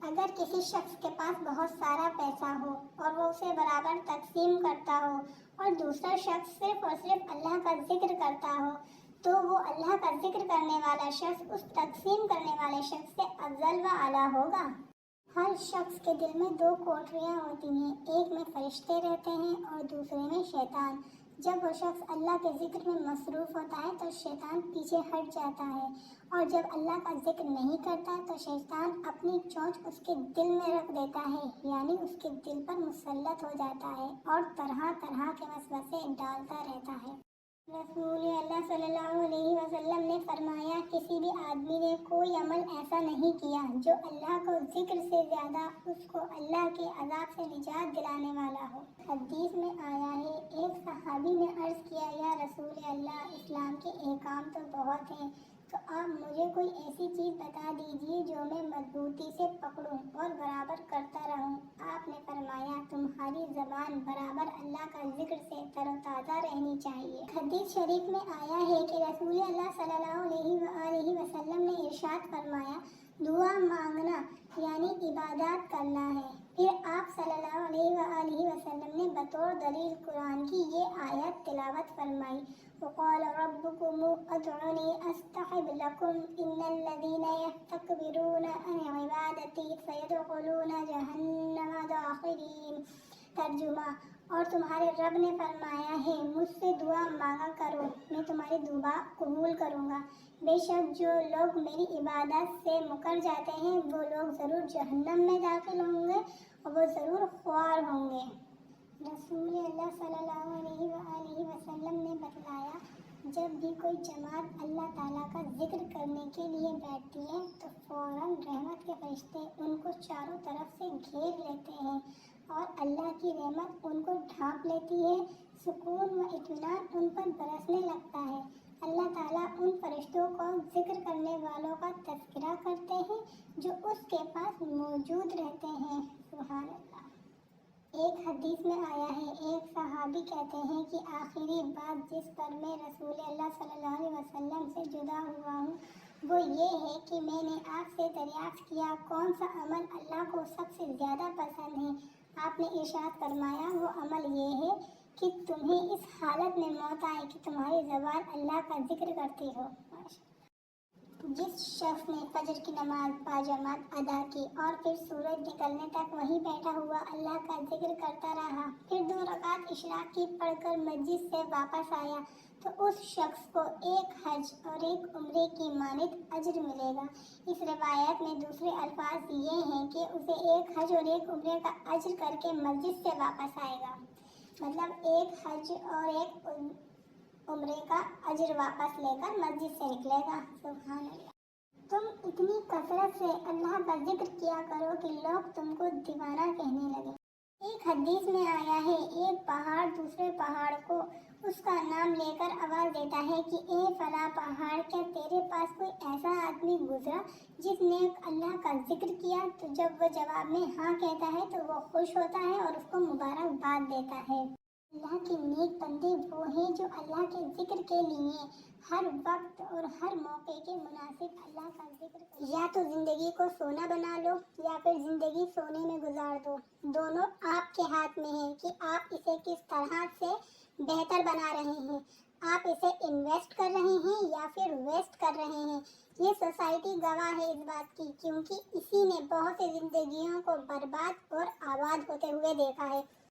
اگر کسی شخص کے پاس بہت سارا پیسہ ہو اور وہ اسے برابر تقسیم کرتا ہو اور دوسرا شخص صرف اور صرف اللہ کا ذکر کرتا ہو تو وہ اللہ کا ذکر کرنے والا شخص اس تقسیم کرنے والے شخص سے افضل و اعلیٰ ہوگا۔ ہر شخص کے دل میں دو کوٹریاں ہوتی ہیں، ایک میں فرشتے رہتے ہیں اور دوسرے میں شیطان۔ جب وہ شخص اللہ کے ذکر میں مصروف ہوتا ہے تو شیطان پیچھے ہٹ جاتا ہے، اور جب اللہ کا ذکر نہیں کرتا تو شیطان اپنی چونچ اس کے دل میں رکھ دیتا ہے، یعنی اس کے دل پر مسلط ہو جاتا ہے اور طرح طرح کے وسوسے ڈالتا رہتا ہے۔ رسول اللہ صلی اللہ علیہ وسلم نے فرمایا، کسی بھی آدمی نے کوئی عمل ایسا نہیں کیا جو اللہ کو ذکر سے زیادہ اس کو اللہ کے عذاب سے نجات دلانے والا ہو۔ حدیث میں آیا ہے، ایک صحابی نے عرض کیا، یا رسول اللہ، اسلام کے احکام تو بہت ہیں، تو آپ مجھے کوئی ایسی چیز بتا دیجیے جو میں مضبوطی سے پکڑوں اور برابر کرتا رہوں۔ آپ نے فرمایا، تمہاری زبان برابر اللہ کا ذکر سے تر و تازہ رہنی چاہیے۔ حدیث شریف میں آیا ہے کہ رسول اللہ صلی اللہ علیہ وسلم نے ارشاد فرمایا، دعا مانگنا یعنی عبادات کرنا ہے۔ پھر آپ صلی اللہ علیہ وسلم نے بطور دلیل قرآن کی یہ آیت تلاوت فرمائی، وقال ربكم ادعوني استجب لكم ان الذين يستكبرون عن عبادتي سيدخلون جہنم داخرین۔ ترجمہ، اور تمہارے رب نے فرمایا ہے، مجھ سے دعا مانگا کرو، میں تمہاری دعا قبول کروں گا۔ بے شک جو لوگ میری عبادت سے مکر جاتے ہیں وہ لوگ ضرور جہنم میں داخل ہوں گے اور وہ ضرور خوار ہوں گے۔ رسول اللہ صلی اللہ علیہ وسلم نے بتلایا، جب بھی کوئی جماعت اللہ تعالیٰ کا ذکر کرنے کے لیے بیٹھتی ہے تو فوراً رحمت کے فرشتے ان کو چاروں طرف سے گھیر لیتے ہیں اور اللہ کی رحمت ان کو ڈھانپ لیتی ہے، سکون و اطمینان ان پر برسنے لگتا ہے۔ اللہ تعالیٰ ان فرشتوں کو ذکر کرنے والوں کا تذکرہ کرتے ہیں جو اس کے پاس موجود رہتے ہیں۔ سبحان اللہ۔ ایک حدیث میں آیا ہے، ایک صحابی کہتے ہیں کہ آخری بات جس پر میں رسول اللہ صلی اللہ علیہ وسلم سے جدا ہوا ہوں وہ یہ ہے کہ میں نے آپ سے دریافت کیا، کون سا عمل اللہ کو سب سے زیادہ پسند ہے؟ آپ نے ارشاد فرمایا، وہ عمل یہ ہے کہ تمہیں اس حالت میں موت آئے کہ تمہاری زبان اللہ کا ذکر کرتی ہو۔ جس شخص نے فجر کی نماز باجماعت ادا کی اور پھر سورج نکلنے تک وہیں بیٹھا ہوا اللہ کا ذکر کرتا رہا، پھر 2 رکعت عشاء کی پڑھ کر مسجد سے واپس آیا تو اس شخص کو ایک حج اور ایک عمرے کی مانند اجر ملے گا۔ اس روایت میں دوسرے الفاظ یہ ہیں کہ اسے ایک حج اور ایک عمرے کا اجر کر کے مسجد سے واپس آئے گا، مطلب ایک حج اور ایک عمرے کا اجر واپس لے کر مسجد سے نکلے گا۔ سبحان اللہ۔ تم اتنی کثرت سے اللہ کا ذکر کیا کرو کہ لوگ تم کو دیوانہ کہنے لگیں۔ ایک حدیث میں آیا ہے، ایک پہاڑ دوسرے پہاڑ کو اس کا نام لے کر آواز دیتا ہے کہ اے فلاں پہاڑ، کیا تیرے پاس کوئی ایسا آدمی گزرا جس نے اللہ کا ذکر کیا؟ تو جب وہ جواب میں ہاں کہتا ہے تو وہ خوش ہوتا ہے اور اس کو مبارکباد دیتا ہے۔ اللہ کے نیک بندے وہ ہیں جو اللہ کے ذکر کے لیے ہر وقت اور ہر موقع کے مناسب اللہ کا ذکر کریں۔ یا تو زندگی کو سونا بنا لو یا پھر زندگی سونے میں گزار دو، دونوں آپ کے ہاتھ میں ہے کہ آپ اسے کس طرح سے بہتر بنا رہے ہیں۔ آپ اسے انویسٹ کر رہے ہیں یا پھر ویسٹ کر رہے ہیں۔ یہ سوسائٹی گواہ ہے اس بات کی، کیونکہ اسی نے بہت سی زندگیوں کو برباد اور آباد ہوتے ہوئے دیکھا ہے۔